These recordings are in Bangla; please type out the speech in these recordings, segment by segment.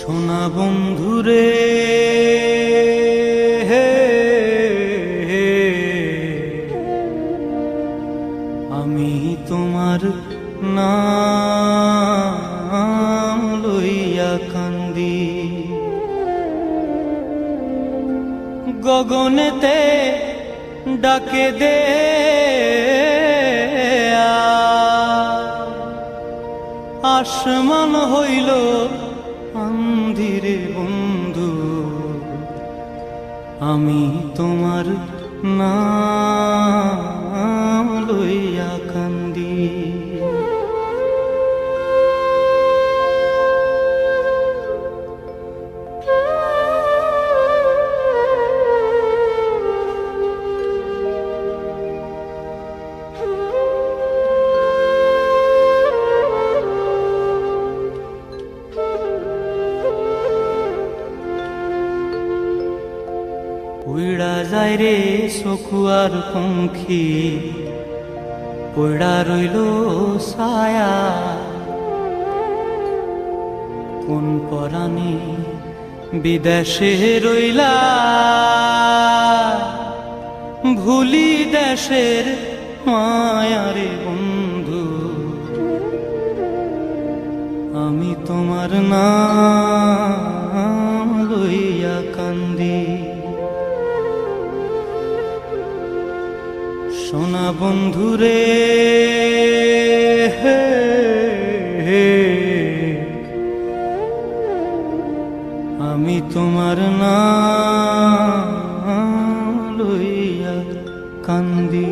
সোনা বন্ধুরে আমি তোমার নাম লইয়া কান্দি, গগনেতে ডাকে দে আসমান হইল আন্ধিরে বন্ধু, আমি তোমার নাম লইয়া কান্দি। উইড়া যায় রে সকুয়ার পঙ্খী, পড়া রইল ছায়া, কোন পরাণে বিদেশে রইলা, ভুলি দেশের মায়ারে বন্ধু, আমি তোমার নাম লইয়া কান্দি। সোনা বন্ধুরে আমি তোমার নাম লইয়া কান্দি।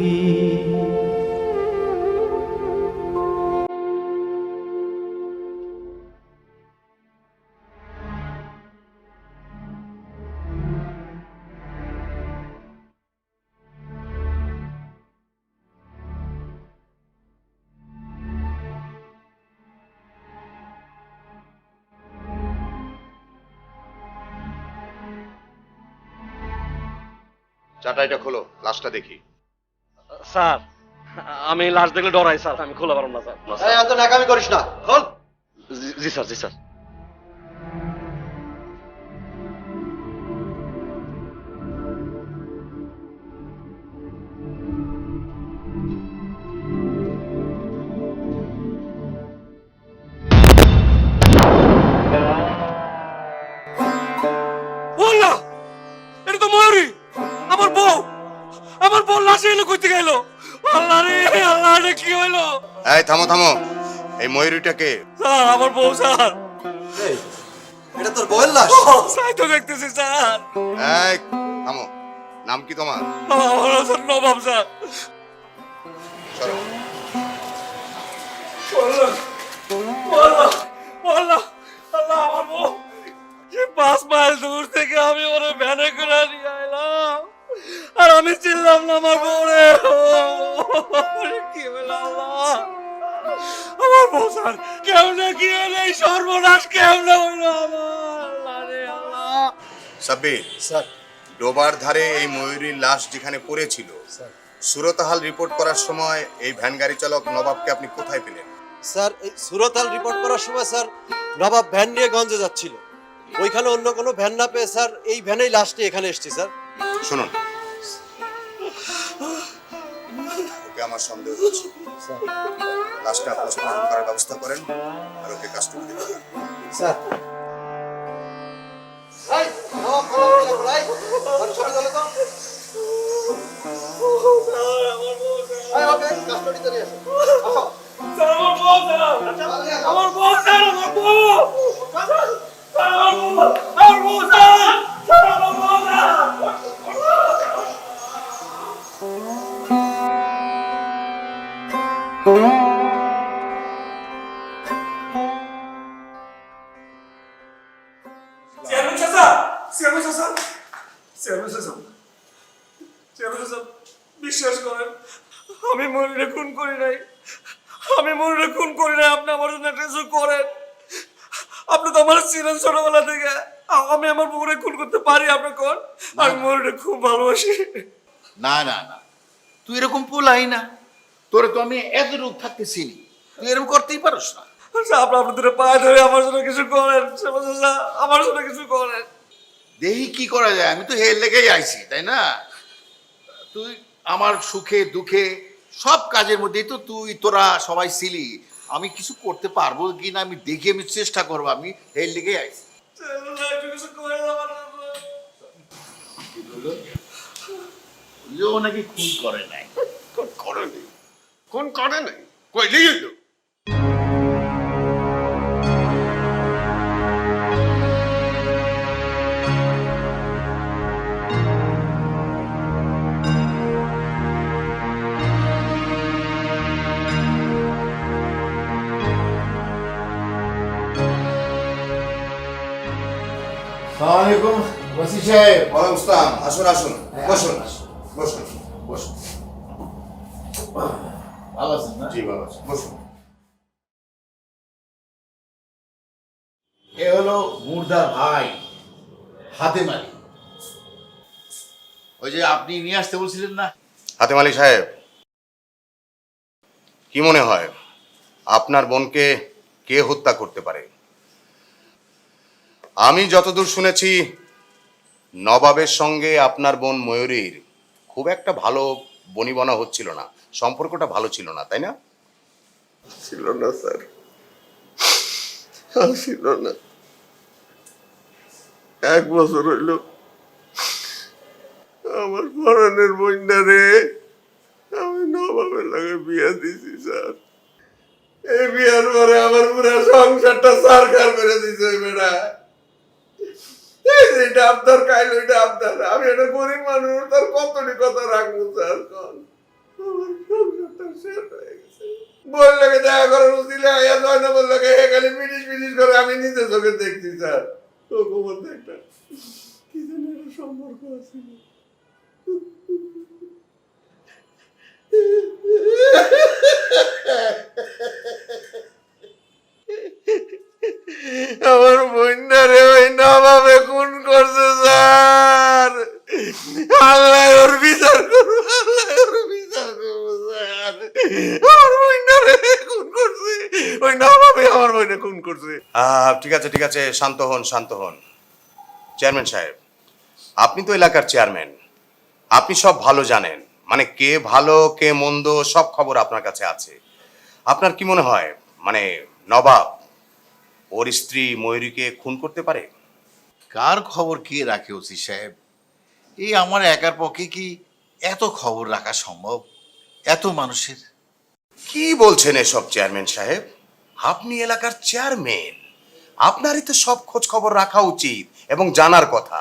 চাটাইটা খোলো, লাশটা দেখি। স্যার আমি লাশ দেখলে ডরাই স্যার, আমি খোলা পারব না স্যার। এই এত নাকামি করিস না, খোল। জি স্যার, জি স্যার। এটা তো ময়ূরী, আমার বউ, আমার বউ লাশে এলো কইতে গেল। আল্লাহ রে আল্লাহ, এটা কি হইলো? এই থামো থামো, এই ময়ূরীটাকে? স্যার আমার বউ স্যার। এটা তোর বউয়ের লাশ? তাই তো দেখতেছি স্যার। এই থামো, নাম কি তোমার? আমার স্যার নবাব স্যার। চলো। আল্লাহ আল্লাহ আল্লাহ আল্লাহ, আমার বউ যে 5 মাইল দূর থেকে আমি ওরে ভ্যানে করে নিয়ে আইলাম, আর আমি চিনলাম না আমার বউরে। কি হলো আল্লাহ, আমার বউ স্যার কেমনে কি হলো, এই সর্বনাশ কেমনে হইলো আমার? আল্লাহ রে আল্লাহ। সাব্বির স্যার, ডোবার ধারে এই ময়ূরীর লাশ যেখানে পড়েছিল, সুরতহাল রিপোর্ট করার সময় এই ভ্যান গাড়ি চালক নবাবকে আপনি কোথায় পেলেন? স্যার এই সুরতাল রিপোর্ট করার সময় স্যার নবাব ভ্যান নিয়ে গঞ্জে যাচ্ছিল, ওইখানে অন্য কোনো ভ্যান না পেয়ে স্যার এই ভ্যানেই লাস্টে এখানে এসেছি স্যার। শুনুন, ওকে আমার সন্দেহ হচ্ছে, লাশটা পোস্টমর্টম করার ব্যবস্থা করেন আর ওকে কাস্টডিতে দেন। স্যার বিশ্বাস করেন, আমি মনিরে খুন করি নাই, আমি মনিরে খুন করি নাই। আপনি আমার জন্য একটা কিছু করেন। আপনি তো আমার ছিলেন ছোটবেলা থেকে, আমি আমার বউরে খুন করতে পারি? আপনি কোন? আমি মনিরে খুব ভালোবাসি। না না না, তুই এরকম পোলাই না, তোরে তো আমি এতটুকু থাকতে চিনি, তুই এরকম করতেই পারস না। আপনাদের পায়ে ধরে আমার জন্য কিছু করেন, আমার জন্য কিছু করেন। দেখি কি করা যায়, আমি তো হেল লেগেই আইছি, তাই না? তুই আমার সুখে দুঃখে সব কাজের মধ্যেই তো তোরা সবাই ছিলি। আমি কিছু করতে পারবো কি না আমি দেখি, আমি চেষ্টা করবো। আমি হেল লেগেই আইছি। কিছু করেন আমার জন্য। ও নাকি খুন করে নাই। কোন করে নাই, কোন করে নাই, কইলেই হইলো। আসসালামাইকুম ওসি সাহেব। ওয়ালাইকুম আসসালাম। আসুন আসুন, বসুন বসুন বসুন। ভালো আছেন না? জি ভালো আছি, বসুন। এ হলো মুর্দার ভাই হাতেম আলী। ওই যে আপনি নিয়ে আসতে বলছিলেন না? হাতেম আলী সাহেব, কি মনে হয় আপনার বোনকে কে হত্যা করতে পারে? আমি যতদূর শুনেছি নবাবের সঙ্গে আপনার বোন ময়ূরীর খুব একটা ভালো বনিবনা হচ্ছিল না, সম্পর্কটা ভালো ছিল না, তাই না? ছিল না স্যার, ছিল না। 1 বছর হইল আমার পরাণের বন্যারে আমি নবাবের লাগে বিয়া দিছি স্যার। এই বিয়ার পরে আমার পুরা সংসারটা সরকার করে দিছে ওই বেড়া। এটা আপনার কাইল, ওইটা আপনার। আমি একটা গরিব মানুষ, তার কতটি কথা রাখবো স্যার? কন আমার সংসারটা শেষ হয়ে গেছে। বললেকে দেখা করার উচিত আয়া যায় না, বললেকে খালি পিটিস পিটিস করে আমি নিজে চোখে দেখছি স্যার। তোকে মধ্যে একটা কি জানি একটা সম্পর্ক আছে। আমার বন্যারে ওই নবাবে খুন করছে স্যার। আল্লাহ ওর বিচার করবো, আল্লাহ ওর বিচার করবো স্যার। আমার বন্যারে খুন করছে ওই নবাবে, আমার বন্যা খুন করছে। ঠিক আছে ঠিক আছে, শান্ত হন শান্ত হন। চেয়ারম্যান সাহেব, আপনি তো এলাকার চেয়ারম্যান, আপনি সব ভালো জানেন, মানে কে ভালো কে মন্দ সব খবর আপনার কাছে আছে। আপনার কি মনে হয় মানে নবাব ওর স্ত্রী ময়ূরীকে খুন করতে পারে? কার খবর কে রাখে ওসি সাহেব? এই আমার একার পক্ষে কি এত খবর রাখা সম্ভব এত মানুষের? কি বলছেন এসব চেয়ারম্যান সাহেব? আপনি এলাকার চেয়ারম্যান, আপনারই তো সব খোঁজ খবর রাখা উচিত এবং জানার কথা।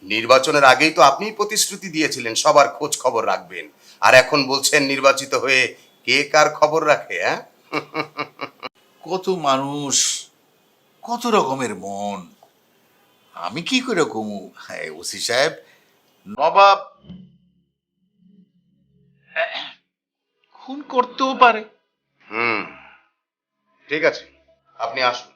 নির্বাচনের আগেই তো আপনি প্রতিশ্রুতি দিয়েছিলেন সবার খোঁজ খবর রাখবেন, আর এখন বলছেন নির্বাচিত হয়ে কে কার খবর রাখে? হ্যাঁ, কত মানুষ, কত রকমের মন, আমি কি করে কমু? হ্যাঁ ওসি সাহেব, নবাব খুন করতেও পারে। ঠিক আছে, আপনি আসুন।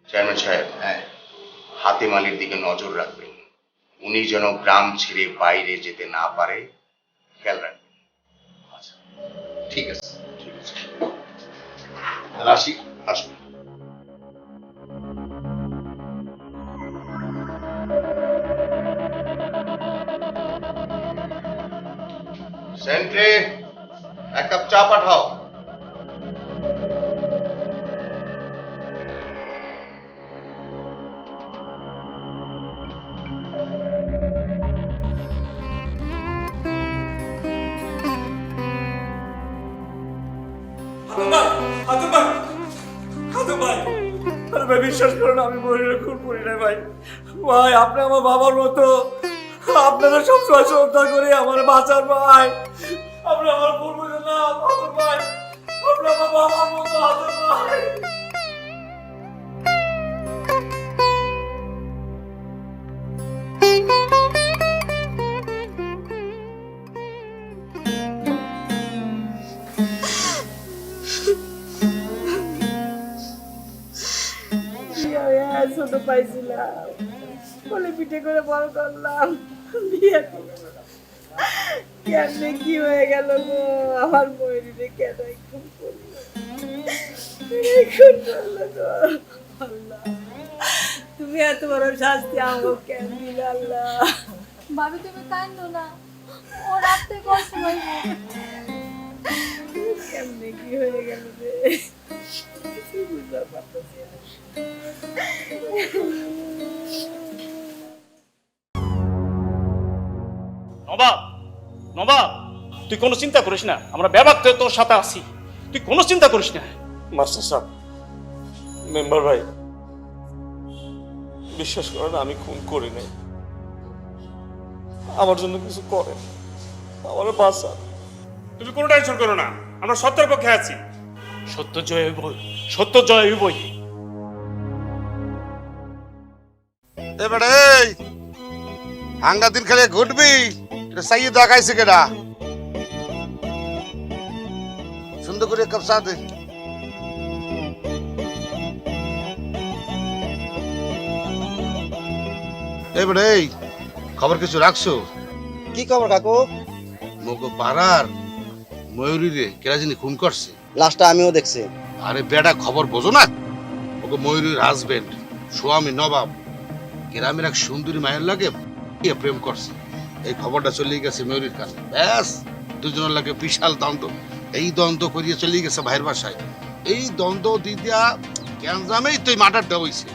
চেয়ারম্যান সাহেব, হ্যাঁ, হাতেম আলীর দিকে নজর রাখবেন, উনি যেন গ্রাম ছেড়ে বাইরে যেতে না পারে, খেয়াল রাখবেন। আচ্ছা ঠিক আছে, ঠিক আছে, তাহলে আসি। আসুন। সেন্ট্রি, 1 কাপ চা পাঠাও। আরে ভাই বিশ্বাস করুন, আমি মহিলা খুন করি না ভাই। ভাই আপনি আমার বাবার মতো, আপনারা সবসময় শ্রদ্ধা করে আমার বাঁচার ভাই। আপনি আমার ভুল বুঝেন না হাতেম ভাই, আপনি আমার বাবার মতো হাতেম ভাই। ছোট পাইছিলাম, বলে পিঠে করে বড় করলাম, বিয়ে করলাম। কেমনে কি হয়ে গেল গো, আমার ময়ূরীরে কেন এখন করলো, এখন করলো গো আল্লাহ। তুমি এত বড় শাস্তি আমাকে কেন দিলে আল্লাহ? ভাবি তুমি কান্দো না, ও রাখতে কষ্ট হইব। কেমনে কি হয়ে গেল রে, কিছুই বুঝতে পারতেছি না। নবাব, নবাব, তুই কোনো চিন্তা করিস না, আমরা ব্যাপারটা তোর সাথে আছি, তুই কোনো চিন্তা করিস না। মাস্টার সাহেব, মেম্বার ভাই, বিশ্বাস করেন আমি খুন করি নাই। আমার জন্য কিছু করেন, আমার বাঁচা। তুমি কোনো টেনশন করো না, আমরা সত্যের পক্ষে আছি। সত্য জয় হইবই, সত্য জয় হইবই। এবারে এই হাঙ্গা দিন খেলে ঘুরবি, এটা সাইয়ে দেখাইছে কেডা? সুন্দর করে কাপ চা দে। এবারে এই খবর কিছু রাখছো? কি খবর কাকু? মগো পাড়ার ময়ূরী রে কেরাজিনি খুন করছে। লাস্টটা আমিও দেখছি। আরে বেটা খবর বোঝো না? ওগো ময়ূরীর হাজবেন্ড স্বামী নবাব গ্রামের এক সুন্দরী মায়ের লাগে প্রেম করছে। এই খবরটা চলে গেছে ময়ূরীর কাছে। ব্যাস দুজনের লাগে বিশাল দ্বন্দ্ব। এই দ্বন্দ্ব করিয়ে চলে গেছে ভাইয়ের বাসায়। এই দ্বন্দ্ব দিদিয়া গ্যাঞ্জামেই তুই মার্ডারটা হইছে।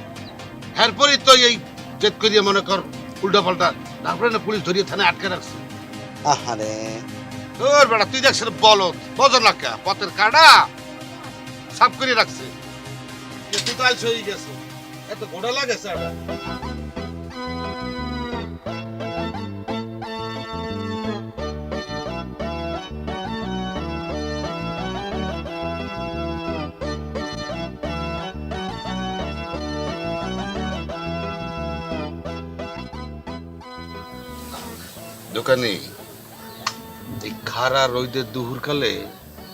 এরপরই তো এই জেদ করিয়ে মনে কর উল্টা পাল্টা, তারপরে না পুলিশ ধরিয়ে থানায় আটকে রাখছে। আহারে তোর বেটা তুই দেখছিস বলত বজন লাখা পথের কাটা সাফ করে রাখছে। তুই তো আলস হয়ে গেছে, এত গোড়া লাগেছে। দোকানে এই খারা রোদের দুহুর কালে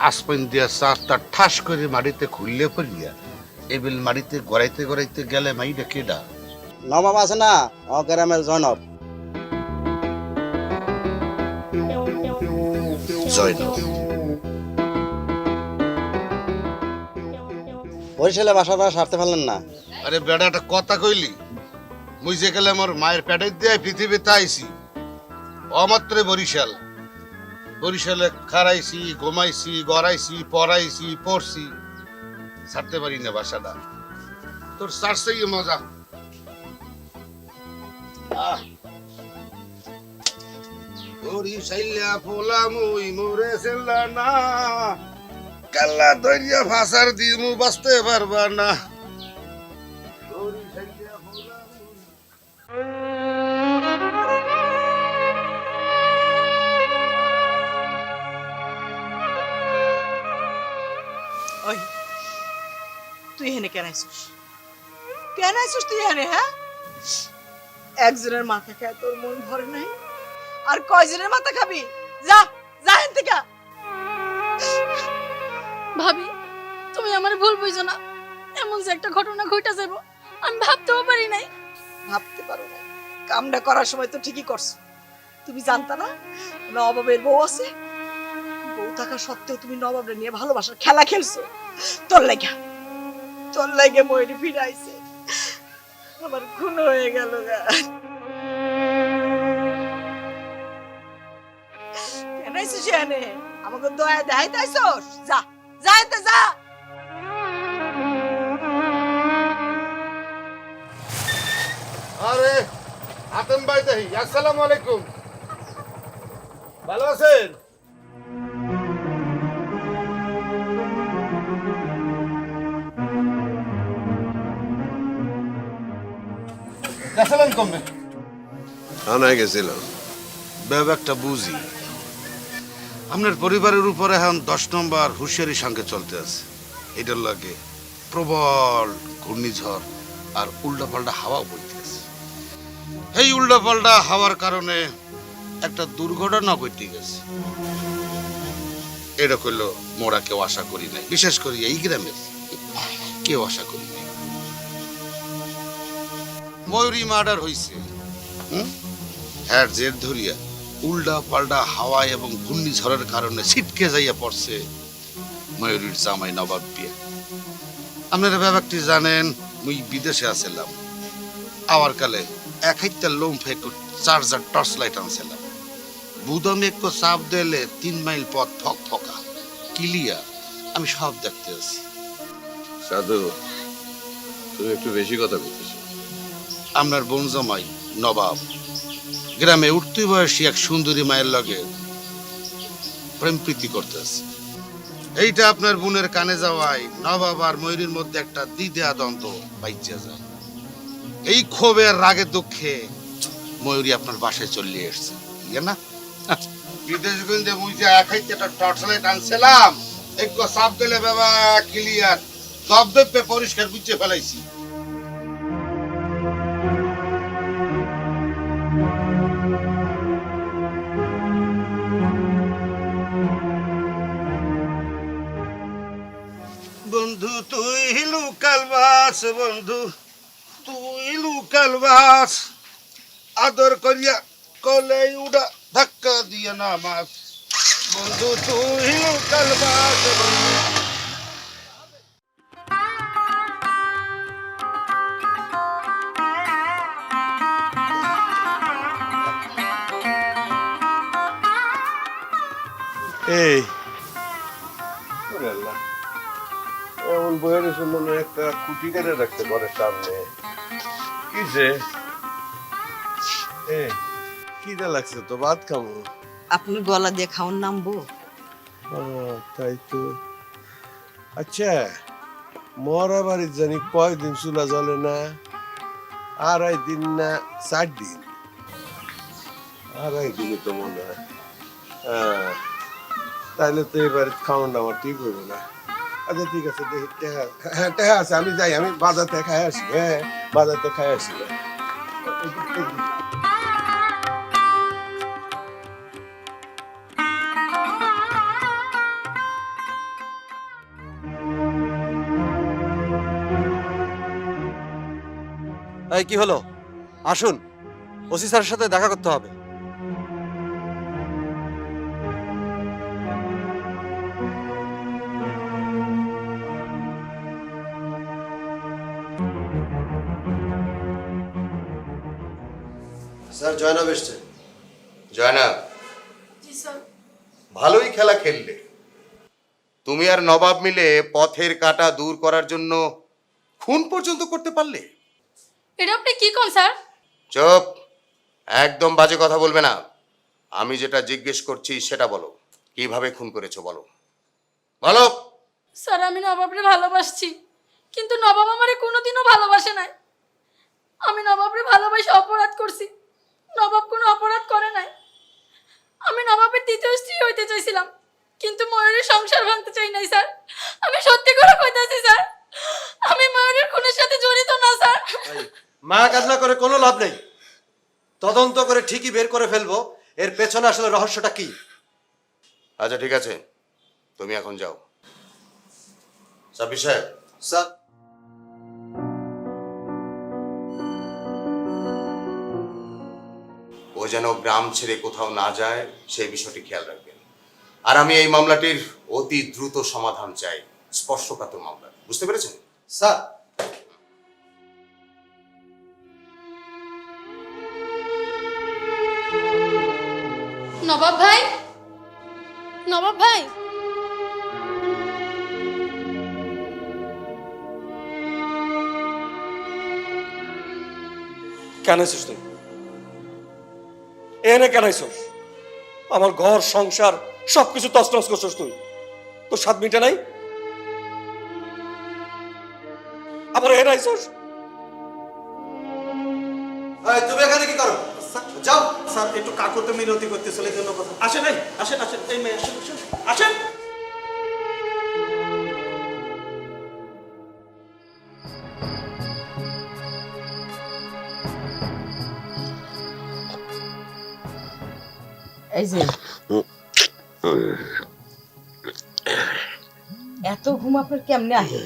আসপাইন দিয়া চারটা ঠাস করে মাটিতে খুললে পড়িয়া এবেল মাটিতে গড়াইতে গড়াইতে গেলে মাইটা কেডা? নবাব আছে না, ও গ্রামের জয়নব। জয়নব বরিশালে বাসাটা সারতে পারলেন না? আরে বেটা একটা কথা কইলি, মুই যে গেলে আমার মায়ের পেটে দিয়ে পৃথিবীতে আইছি অমাত্রে বরিশাল। বরিশালে খারাইছি, ঘুমাইছি, গড়াইছি, পড়াইছি, পড়ছি, ছাড়তে পারি না বাসাটা। তোর সারছেই মজা। বরিশাইলা পোলা মুই মোরে সেলা না, কাল্লা দরিয়া ভাষার দিমু বাঁচতে পারবা না। বরিশাইলা পোলা মুই। ওই তুই এখানে কেন আইছিস? কেন আইছিস তুই এখানে? হ্যাঁ, একজনের মাথা খায় তোর মন ভরে নাই, আর কয়জনের মাথা খাবি? যা যা এখান থেকে। ভাবি তুমি আমার ভুল বুঝো না, এমন যে একটা ঘটনা ঘটে যাবো আমি ভাবতেও পারি নাই। ভাবতে পারো না? কামটা করার সময় তো ঠিকই করছো। তুমি জানতা না নবাবের বউ আছে? বউ থাকা সত্ত্বেও তুমি নবাবরে নিয়ে ভালোবাসার খেলা খেলছো। তোর লাগে ময়ূরী ফিরে আইছে, আমার খুন হয়ে গেল গা। কেন আইছিস এখানে? আমাকে দয়া দেখাইতে আইছস? যা যা এতে যা। আরে হাতেম ভাই দেহি, আসসালামু আলাইকুম, ভালো আছেন? আসসালাম কমবে থানায় গেছিলাম। ব্যাপারটা বুঝি। আপনার পরিবারের উপরে এখন 10 নম্বর হুঁশিয়ারি সঙ্গে চলতে আছে। এটার লাগে প্রবল ঘূর্ণিঝড় আর উল্টাপাল্টা হাওয়া বইতে আছে। এই উল্টাপাল্টা হাওয়ার কারণে একটা দুর্ঘটনা ঘটে গেছে। এটা করলো মোরা কেউ আশা করি নাই, বিশেষ করে এই গ্রামের কেউ আশা করি নাই। ময়ূরী মার্ডার হইছে। হ্যাঁ, জের ধরিয়া উল্টা পাল্টা হাওয়া এবং ঘূর্ণিঝড়ের কারণে ছিটকে যাইয়া পড়ছে ময়ূরীর জামাই নবাব বিয়া। আপনারা ব্যাপারটি জানেন, মুই বিদেশে আছিলাম। আবার কালে এক হাইটা লোম ফেক চার্জার টর্চ লাইট আনছিলাম। বুদমে একটু চাপ দিলে 3 মাইল পথ ফক ফকা ক্লিয়ার, আমি সব দেখতে আছি। সাধু, তুমি একটু বেশি কথা বলতেছো। আপনার বোন জামাই নবাব গ্রামে উঠতি বয়সী এক সুন্দরী মায়ের লগে প্রেম প্রীতি করতেছে। এইটা আপনার বোনের কানে যাওয়ায় নবাব আর ময়ূরীর মধ্যে একটা দ্বিধা দ্বন্দ্ব বাইচা যায়। এই ক্ষোভের রাগে দুঃখে ময়ূরী আপনার বাসায় চলে এসছে, ইয়ে না? বিদেশ গঞ্জে মুই যে এক হাইতে একটা টর্চ লাইট আনছিলাম, একটু চাপ দিলে বাবা ক্লিয়ার, দপদপে পরিষ্কার বুঝে ফেলাইছি। বন্ধু তুই লুকাল বাস, বন্ধু তুই লুকাল বাস, আদর করিয়া কলে উড়া ধাক্কা দিয়ে না মাছ। বন্ধু তুই লুকাল বাস, বন্ধু। এই এমন বইয়ের মনে একটা খুঁটি কেটে রাখতে ঘরের সামনে। কিসে কিটা লাগছে তো? ভাত খাবো। আপনার গলা দিয়ে খাওয়ার নামবো? তাই তো। আচ্ছা, মরা বাড়ির জানি কয়দিন চুলা জ্বলে না? 2.5 দিন না 4 দিন? 2.5 দিনই তো মনে হয়। হ্যাঁ, তাইলে তো এবার খাওয়াটা আমার ঠিক হইব না। আচ্ছা ঠিক আছে, দেখি টেহা আছে, আমি যাই, আমি বাজারতে খাই আসি। হ্যাঁ, বাজারতে খাই আসি। এই কি হলো? আসুন, ওসি স্যারের সাথে দেখা করতে হবে। স্যার, জয়নাব এসছে। জয়নাব, জি স্যার। ভালোই খেলা খেললে। তুমি আর নবাব মিলে পথের কাঁটা দূর করার জন্য খুন পর্যন্ত করতে পারলে। এটা আপনি কি কোন স্যার? চুপ, একদম বাজে কথা বলবে না। আমি যেটা জিজ্ঞেস করছি সেটা বলো, কিভাবে খুন করেছো বলো, বলো। স্যার, আমি নবাবরে ভালোবাসছি, কিন্তু নবাব আমারে কোনোদিনও ভালোবাসে নাই। আমি নবাবরে ভালোবাসে অপরাধ করছি, নবাব কোনো অপরাধ করে নাই। আমি নবাবের দ্বিতীয় স্ত্রী হইতে চাইছিলাম, কিন্তু ময়ূরের সংসার ভাঙতে চাই নাই স্যার। আমি সত্যি করে কইতাছি স্যার, আমি ময়ূরের খুনের সাথে জড়িত না স্যার। মা কান্না করে কোনো লাভ নেই। তদন্ত করে ঠিকই বের করে ফেলবো এর পেছনে আসলে রহস্যটা কি। আচ্ছা ঠিক আছে, তুমি এখন যাও। সাব্বির সাহেব। স্যার, ও যেন গ্রাম ছেড়ে কোথাও না যায় সেই বিষয়টি খেয়াল রাখবেন। আর আমি এই মামলাটির অতি দ্রুত সমাধান চাই, স্পর্শকাতর মামলা, বুঝতে পেরেছেন? স্যার। নবাব ভাই, নবাব ভাই। কেন আছিস তুই এনে? কেন আইছস? আমার ঘর সংসার সবকিছু তছনছ করছস তুই। তোর 7 মিনিটে নাই, আবার এনে আইছস। তুমি এখানে কি করো? যাও। স্যার, একটু কাকুতে মিনতি করতে চলে জন্য কথা। আসেন, এই আসেন, আসেন, এই মেয়ে আসেন, আসেন, আসেন। এই যে এত ঘুম আপনার কেমনে আসে?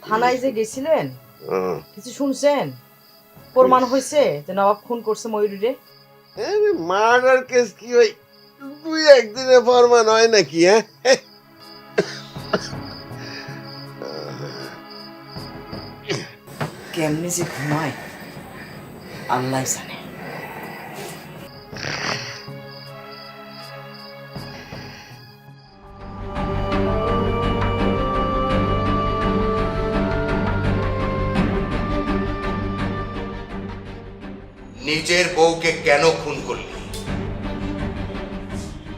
থানা থানায় যে গেছিলেন কিছু শুনছেন? প্রমাণ হয়েছে যে নবাব খুন করছে ময়ূরীরে? মার্ডার কেস কি ওই 2-1 দিনে ফরমান হয় নাকি? হ্যাঁ, কেমনে যে ঘুমায় আল্লাহ জানে। নিজের বউকে কেন খুন করলি?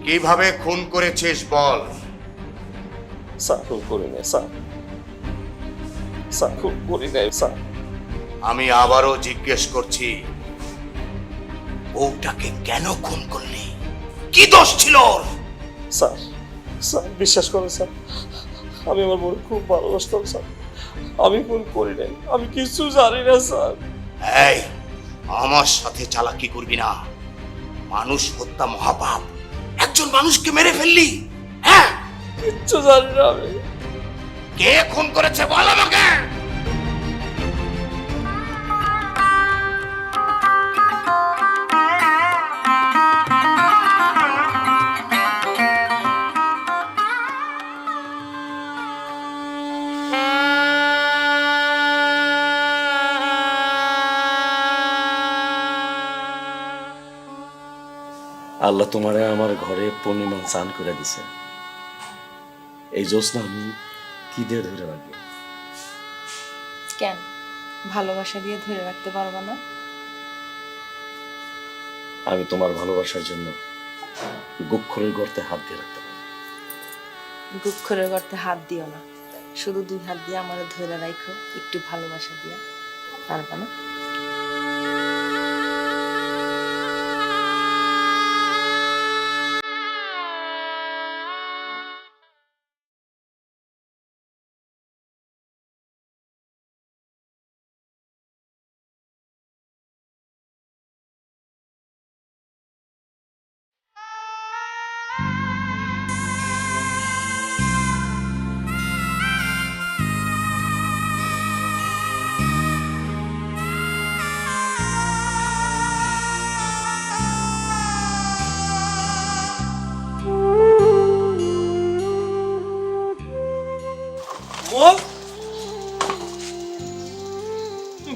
কিভাবে খুন করেছিস বল। স্যার খুন করি নাই স্যার, স্যার খুন করি নাই স্যার। আমি আবারও জিজ্ঞেস করছি, বউটাকে কেন খুন করলি? কি দোষ ছিল ওর? স্যার, স্যার বিশ্বাস করুন স্যার, আমি আমার বোন খুব ভালোবাসতাম স্যার। আমি খুন করি নাই, আমি কিছু জানি না স্যার। এই, আমার সাথে চালাকি করবি না। মানুষ হত্যা মহাপাপ। একজন মানুষকে মেরে ফেললি। হ্যাঁ, কিচ্ছু জানি না আমি। কে খুন করেছে বল আমাকে। আল্লাহ তোমারে আমার ঘরে পূর্ণিমা চান করে দিছে। এই জ্যোৎস্না আমি কি দিয়ে ধরে রাখবো? কেন ভালোবাসা দিয়ে ধরে রাখতে পারবা না? আমি তোমার ভালোবাসার জন্য গুক্ষরের গর্তে হাত দিয়ে রাখতে পারি। গুক্ষরের গর্তে হাত দিও না, শুধু 2 হাত দিয়ে আমার ধরে রাখো, একটু ভালোবাসা দিয়া। পারবা না?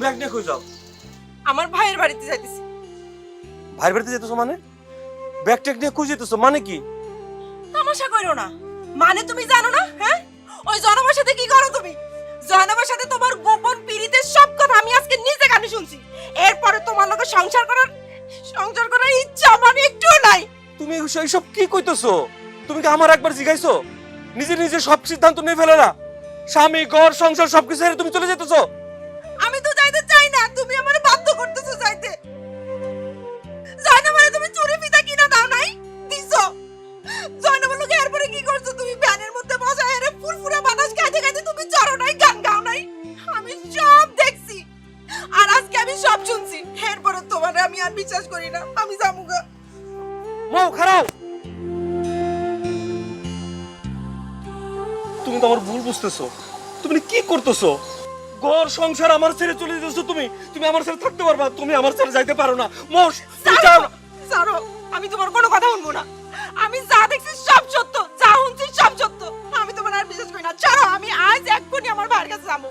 ব্যাগ নিয়ে কই যাও? আমার ভাইয়ের বাড়িতে যাইতেছি। ভাইয়ের বাড়িতে যেতেছো মানে? ব্যাগ ট্যাগ নিয়ে কই যেতেছো মানে কি? তামাশা করো না। মানে তুমি জানো না? হ্যাঁ, ওই জনমের সাথে কি করো তুমি? জনমের সাথে তোমার গোপন পীড়িতের সব কথা আমি আজকে নিজে কানে শুনছি। এরপরে তোমার লগে সংসার করার ইচ্ছা আমার একটুও নাই। তুমি এইসব কি কইতেছো? তুমি কি আমার একবার জিগাইছো? নিজে নিজে সব সিদ্ধান্ত নিয়ে ফেলে না? স্বামী, ঘর, সংসার সবকিছু ছেড়ে তুমি চলে যেতেছো? আমি তো যাইতে চাই না, তুমি আমারে বাধ্য করতেছো যাইতে। জয়নবরে তুমি চুরি ফিতা কিনা দাও নাই? দিছো। জয়নবর লোকে এরপরে কি করছো তুমি? ভ্যানের মধ্যে বসায় এর ফুরফুরা বাতাস খাইতে খাইতে তুমি চড়ো নাই, গান গাও নাই? আমি সব দেখছি, আর আজকে আমি সব শুনছি। এরপরে তোমারে আমি আর বিশ্বাস করি না। আমি যামুগা। মৌ খারাপ। তুমি তো আমার ভুল বুঝতেছো। তুমি কি করতেছো? ঘর সংসার আমার ছেড়ে চলে যেতেছো তুমি। তুমি আমার ছেড়ে থাকতে পারবা? তুমি আমার ছেড়ে যাইতে পারো না। মোষ, সারো, আমি তোমার কোনো কথা শুনবো না। আমি যা দেখছি সব সত্য, যা শুনছি সব সত্য। আমি তোমার আর বিশ্বাস করি না। ছাড়ো, আমি আজ এক্ষুনি আমার ভাইয়ের কাছে যাবো।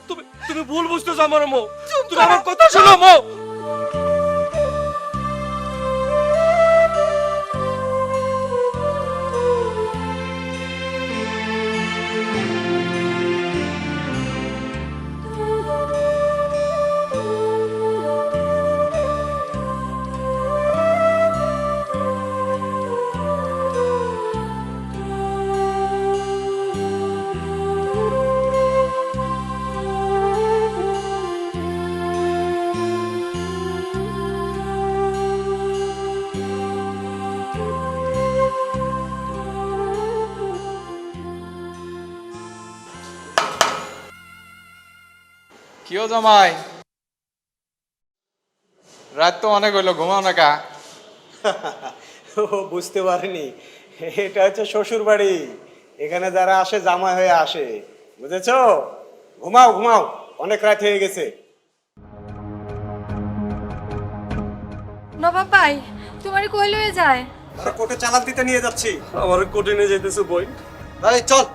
তুমি ভুল বুঝতেছো আমার মৌ। চুপ তুমি করো। আমার কথা শোনো মৌ। কিও জামাই, রাত তো অনেক হইলো, ঘুমাও না কা? ও বুঝতে পারিনি, এটা হচ্ছে শ্বশুর বাড়ি। এখানে যারা আসে জামাই হয়ে আসে, বুঝেছো? ঘুমাও ঘুমাও। অনেক রাত হয়ে গেছে। নবাব ভাই তোমার কই লয়ে যায়? আর কোর্টে চালান দিতে নিয়ে যাচ্ছি। আমার কোর্টে নিয়ে যাইতেছো বই। ভাই চল।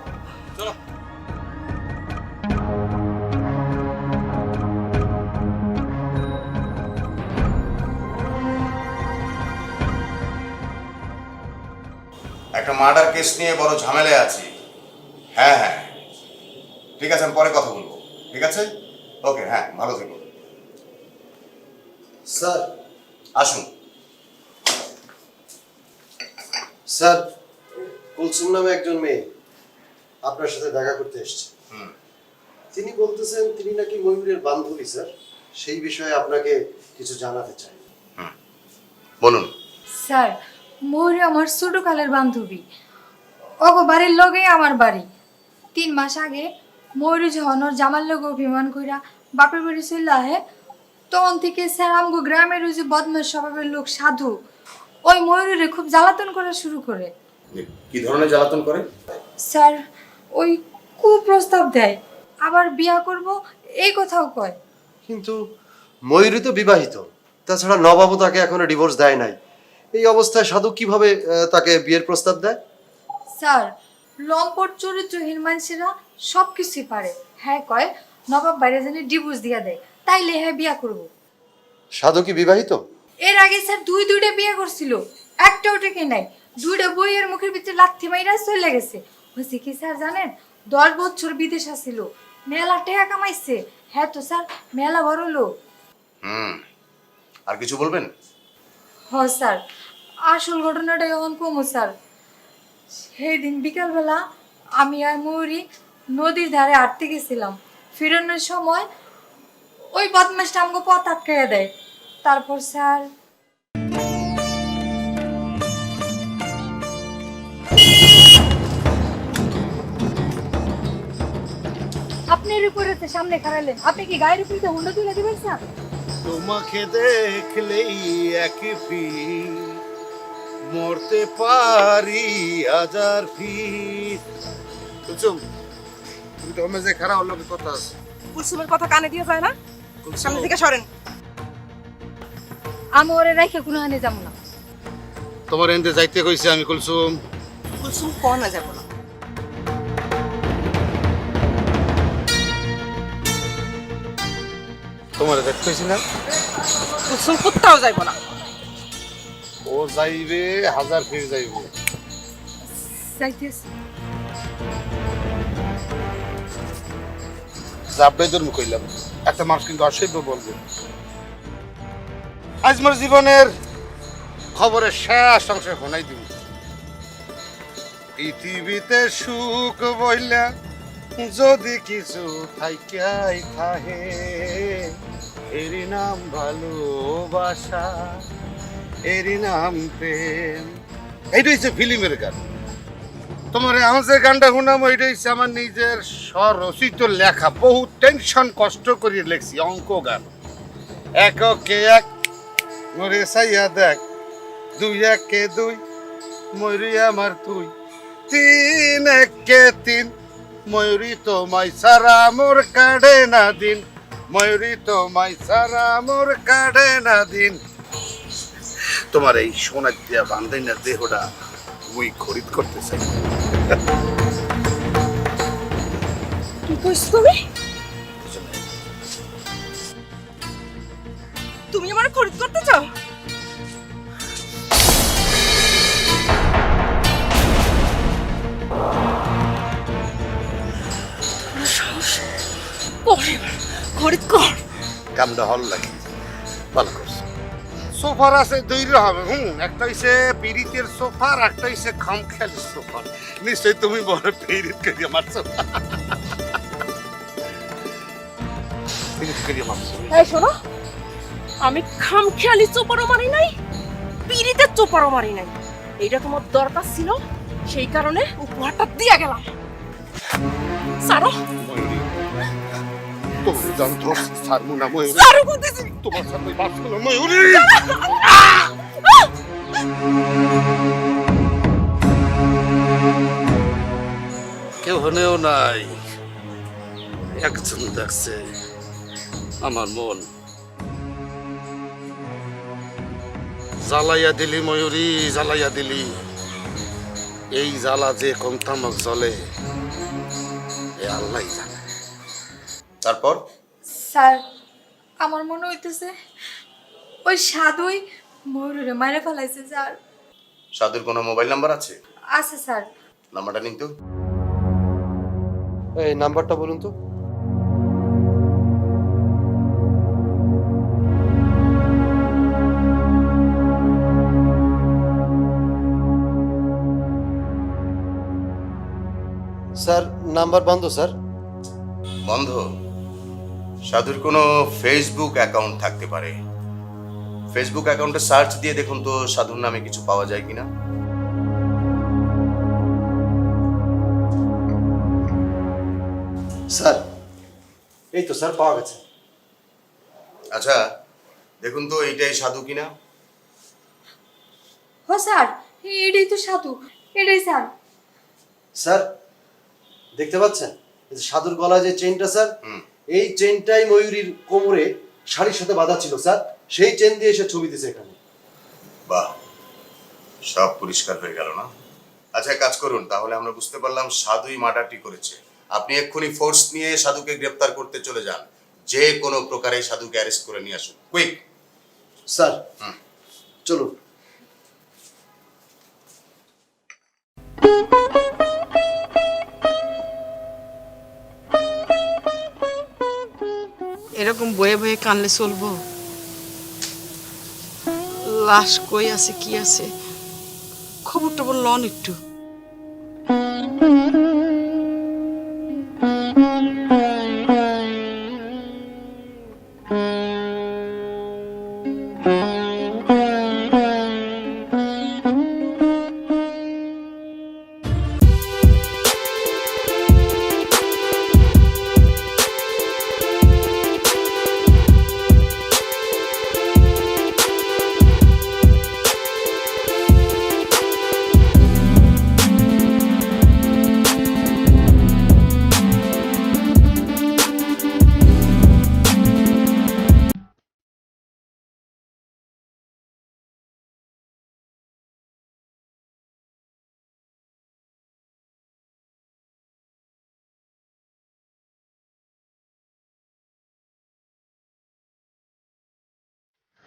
একটা মার্ডার কেস নিয়ে বড় ঝামেলায় আছি। হ্যাঁ হ্যাঁ, ঠিক আছে, আমি পরে কথা বলবো। ঠিক আছে, ওকে, হ্যাঁ, ভালো থেকো। স্যার আসুন। স্যার, কুলসুম নামে একজন মেয়ে আপনার সাথে দেখা করতে এসেছে। তিনি বলতেছেন তিনি নাকি ময়ূরের বান্ধবী স্যার, সেই বিষয়ে আপনাকে কিছু জানাতে চাই। বলুন। স্যার ময়ূরী আমার ছোটকালের বান্ধবী, ওগো বাড়ির লগে আমার বাড়ি। 3 মাস আগে ময়ূরী যখন ওর জামার লগে অভিমান কইরা বাপের বাড়ি চলে আহে, তখন থেকে স্যার আমগো গ্রামের ওই যে বদমাশ স্বভাবের লোক সাধু ওই ময়ূরীরে খুব জ্বালাতন করা শুরু করে। কি ধরনের জ্বালাতন করে? স্যার ওই কুপ্রস্তাব দেয়, আবার বিয়া করব এই কথাও কয়। কিন্তু ময়ূরী তো বিবাহিত, তাছাড়া নবাবও তাকে এখনো ডিভোর্স দেয় নাই। এই অবস্থায় সাধু কিভাবে তাকে বিয়ের প্রস্তাব দেয়? স্যার লম্পট চরিত্রহীন মানুষেরা সব কিছুই পারে। হ্যাঁ কয় নবাব বাইরে জানি ডিভোর্স দিয়া দেয়, তাইলে হ্যাঁ বিয়া করব। সাধু কি বিবাহিত? এর আগে স্যার দুইটা বিয়ে করছিল, একটাও টেকে নাই। 2টা বইয়ের মুখের ভিতরে লাথি মাইরা চলে গেছে। হয়েছে কি স্যার জানেন, 10 বছর বিদেশ আসছিল, মেলা টাকা কামাইছে। হ্যাঁ তো স্যার মেলা বড় লোক। আর কিছু বলবেন? হ স্যার, আসল ঘটনাটা এখন কমো স্যার। সেই দিন বিকালবেলা আমি আর ময়ূরী নদীর ধারে হাঁটতে গেছিলাম। ফিরনের সময় ওই বদমাসটা আমাকে পথ আটকাইয়া দেয়। তারপর স্যার আপনি এর উপরে সামনে খাড়ালেন, আপনি কি গায়ের উপরে হুন্ডা তুলে দিবেন স্যার? তোমাকে দেখলেই একই ফির মরতে পারি হাজার ফির। কুলসুম, তুমি তো অন্য যে খারাপ হলো কথা আছে। কুলসুমের কথা কানে দিয়ে যায় না, সামনে থেকে সরেন। আমি ওরে রাইখে কোনো আনে যাবো না। তোমার এনতে যাইতে কইছে আমি কুলসুম। কুলসুম কোনা যাব না। তোমার দেখতে কইছি না, কুলসুম কোথাও যাইব না। ও যাইবে হাজার ফির যাইবে। যাইতেছি। যাবে তোর কইলাম, একটা মানুষ কিন্তু অসভ্য বলবে। আজ মোর জীবনের খবরের শেষ অংশ শোনাই দিব। পৃথিবীতে সুখ বইলা যদি কিছু থাইকাই থাহে, এরই নাম ভালোবাসা, এরই নাম প্রেম। এইটা হচ্ছে ফিল্মের গান। তোমার আমার যে গানটা শুনাম ওইটা হচ্ছে আমার নিজের স্বরচিত লেখা, বহু টেনশন কষ্ট করে লেখছি অঙ্ক গান। এককে এক মরে সাইয়া দেখ, 2 একে 2 ময়ূরী আমার তুই, 3 একে 3 ময়ূরী তোমায় সারা মোর কাটে না দিন, ময়ূরী তোমায় সারা মোর কাটে না দিন। তোমার এই সোনা দিয়া বান্ধাইনা দেহটা মুই খরিদ করতে চাই। কি কইছ তুমি? তুমি আমার খরিদ করতে চাও? খরিদ কর। কামটা হল লাগে, ভালো করছে। সোফার আছে 2 রকম, একটা হইছে পিরিতের সোফা আর একটা হইছে খামখেয়ালি সোফা। নিশ্চয়ই তুমি বড় পিরিত করিয়া মারছো। পিরিত করিয়া মারছো। এই শোনো, আমি খামখেয়ালি চোপারও মারি নাই, পিরিতের চোপারও মারি নাই। এইটা তোমার দরকার ছিল, সেই কারণে উপহারটা দিয়ে গেলাম। সারো। তুমি জানতো সারমু না ময়ূরী। সারো বলতেছি। তোমার সাথে বাস করো ময়ূরী। কেউ হনেও নাই, একজন দেখছে আমার মন জ্বালাইয়া দিলি ময়ূরী, জ্বালাইয়া দিলি। এই জ্বালা যে কমতামক জলে এ আল্লাহ জানে। তারপর স্যার আমার মনে হইতেছে ওই সাধুই ময়ূরে মাইরে ফেলাইছে স্যার। সাধুর কোনো মোবাইল নাম্বার আছে? আছে স্যার। নাম্বারটা নিন তো। এই নাম্বারটা বলুন তো। স্যার নাম্বার বন্ধ স্যার। বন্ধ? সাধুর কোনো ফেসবুক অ্যাকাউন্ট থাকতে পারে। ফেসবুক অ্যাকাউন্টে সার্চ দিয়ে দেখুন তো সাধুর নামে কিছু পাওয়া যায় কিনা। স্যার এই তো স্যার পাওয়া গেছে। আচ্ছা দেখুন তো এইটাই সাধু কিনা। ও স্যার এটাই তো সাধু, এটাই স্যার। স্যার দেখতে পাচ্ছেন এই যে সাধুর গলায় যে চেইনটা স্যার, এই চেইনটাই ময়ূরীর কোমরে শাড়ির সাথে বাঁধা ছিল স্যার। সেই চেইন দিয়ে এসে ছবি দিয়েছে এখানে। বাহ, সব পরিষ্কার হয়ে গেল না? আচ্ছা কাজ করুন, তাহলে আমরা বুঝতে পারলাম সাধুই মার্ডারটি করেছে। আপনি এক্ষুনি ফোর্স নিয়ে সাধুকে গ্রেফতার করতে চলে যান। যে কোনো প্রকারে সাধুকে অ্যারেস্ট করে নিয়ে আসুন, কুইক। স্যার চলুন। এরকম বয়ে বয়ে কানলে চলবো? লাশ কই আছে কি আছে খবর টবর লন একটু।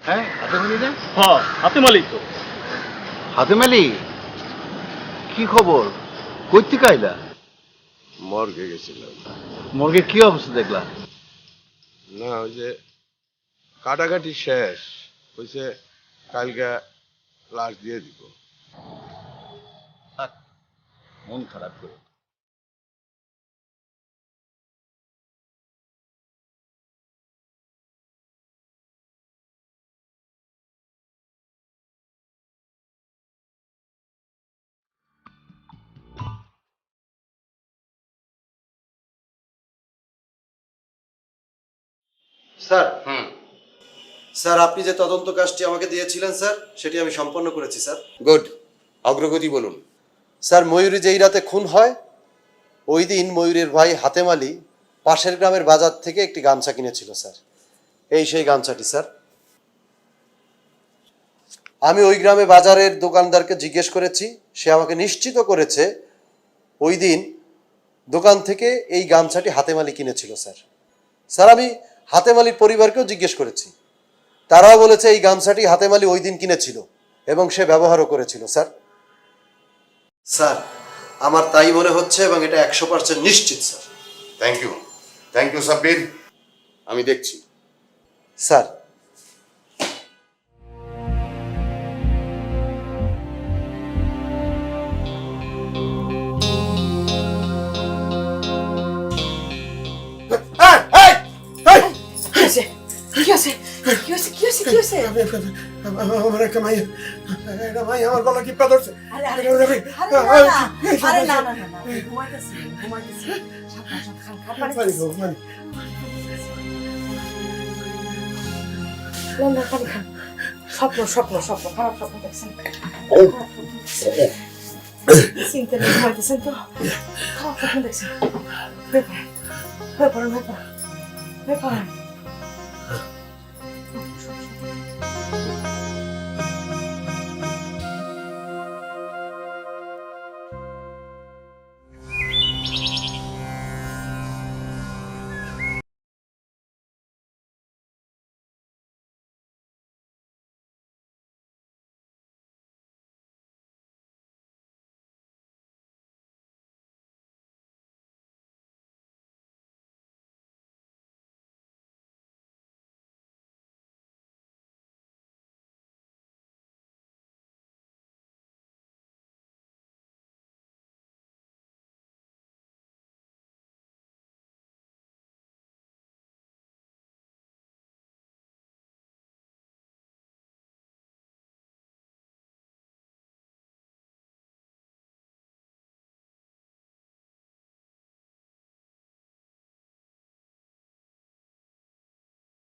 হ্যাঁ হাতেম আলী না? হ্যাঁ হাতেম আলী তো। হাতেম আলী কি খবর? কই থেকে আইলা? মর্গে গেছিলাম। মর্গে কি অবস্থা দেখলা? না ওই যে কাটাকাটি শেষ হয়েছে, কালকে লাশ দিয়ে দিব। মন খারাপ করে। স্যার স্যার আপনি যে তদন্ত কাজটি আমাকে দিয়েছিলেন স্যার, সেটি আমি সম্পন্ন করেছি স্যার। গুড, অগ্রগতি বলুন। স্যার ময়ূরী যেই রাতে খুন হয় ওই দিন ময়ূরের ভাই হাতেম আলী পাশের গ্রামের বাজার থেকে একটি গামছা কিনেছিল স্যার। এই সেই গামছাটি স্যার। আমি ওই গ্রামে বাজারের দোকানদারকে জিজ্ঞেস করেছি, সে আমাকে নিশ্চিত করেছে ওই দিন দোকান থেকে এই গামছাটি হাতেম আলী কিনেছিল স্যার। স্যার আমি হাতেম আলীর পরিবারকেও জিজ্ঞেস করেছি, তারাও বলেছে এই গামছাটি হাতেম আলী ওই দিন কিনেছিল এবং সে ব্যবহারও করেছিল স্যার। স্যার আমার তাই মনে হচ্ছে এবং এটা 100% নিশ্চিত স্যার। থ্যাংক ইউ সাব্বির, আমি দেখছি। স্যার আমার একটা মাই, একটা মাই আমার গলা কি পা ধরছে। স্বপ্ন স্বপ্ন স্বপ্ন খারাপ স্বপ্ন দেখছেন? চিন্তা নেই, ঘুমাইতেছেন তো? খারাপ স্বপ্ন দেখছেন?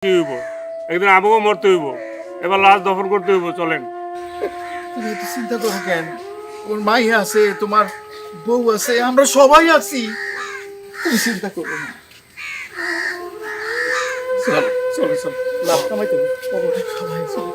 কি হইব? একদিন আমাকেও মরতে হইব। এবার লাশ দফন করতে হইব, চলেন। তুমি এত চিন্তা করো কেন? ওর মাই আছে, তোমার বউ আছে, আমরা সবাই আছি, তুমি চিন্তা করো না। চল চল চল, লাভ কামাইতে হবে। সবাই চলো।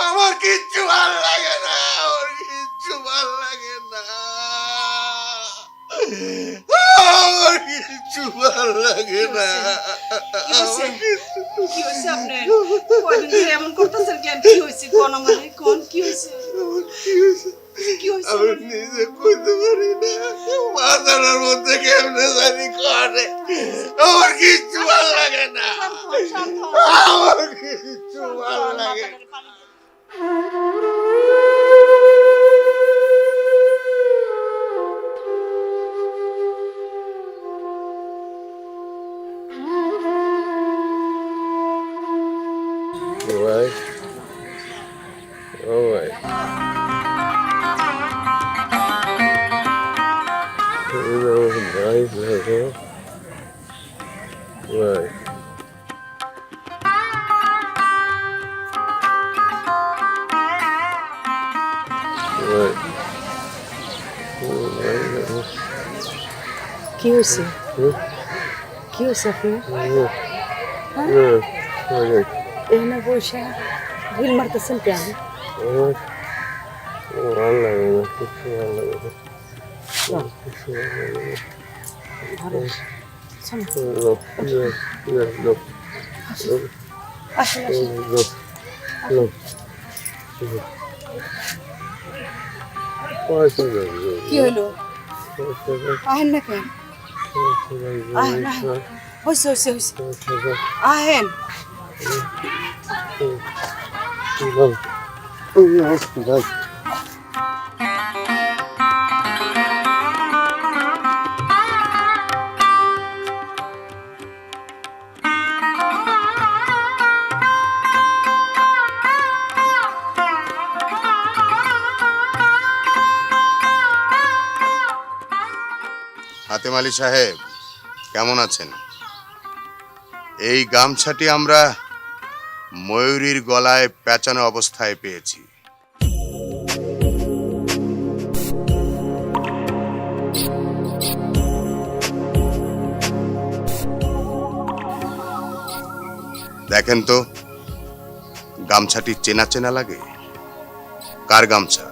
আমার কিচ্ছু ভাল লাগে না, আমার কিচ্ছু ভাল লাগে না, আমার কিচ্ছু ভাল লাগে না। কি হয়েছে আপনার? কয়দিন ধরে এমন করতেছেন কেন? কি হয়েছে কোন? মানে কোন কি হয়েছে? কি হয়েছে? আমি নিজে কইতে পারি না, মাথার মধ্যে কেমনে জানি করে। আমার কিচ্ছু ভাল লাগে না, আমার কিচ্ছু ভাল লাগে না। Vai. Oh, vai. Vai, vai. Vai. কি হয়েছে? কি হয়েছে আপনার? এখানে বসে ঢিল মারতেছেন কেন? ভালো লাগে না, কিছু ভালো লাগে না। কি হলো? আহেন না কেন? আহেন আহেন, হয়েছে হয়েছে হয়েছে, আহেন। হাতেম আলী সাহেব কেমন আছেন? এই গামছাটি আমরা ময়ূরীর গলায় পেঁচানো অবস্থায় পেয়েছি। দেখেন তো, গামছাটি চেনা চেনা লাগে। কার গামছা?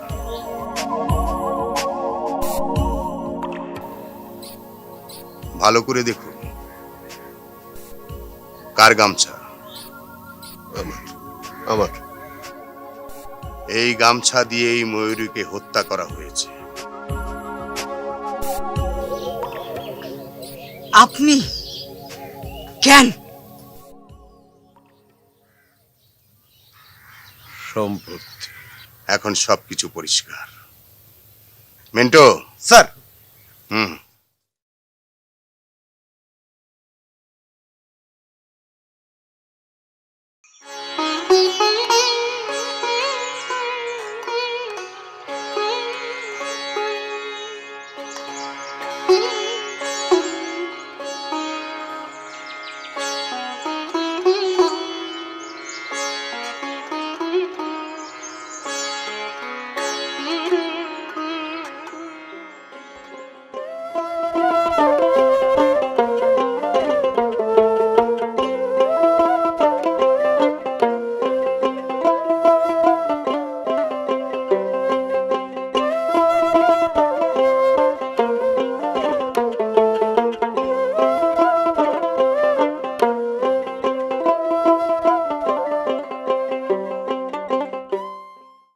ভালো করে দেখুন, কার গামছা? আমার এই গামছা দিয়েই ময়ূরীকে হত্যা করা হয়েছে। আপনি কেন? সম্পত্তি। এখন সবকিছু পরিষ্কার। মিন্টো স্যার হুম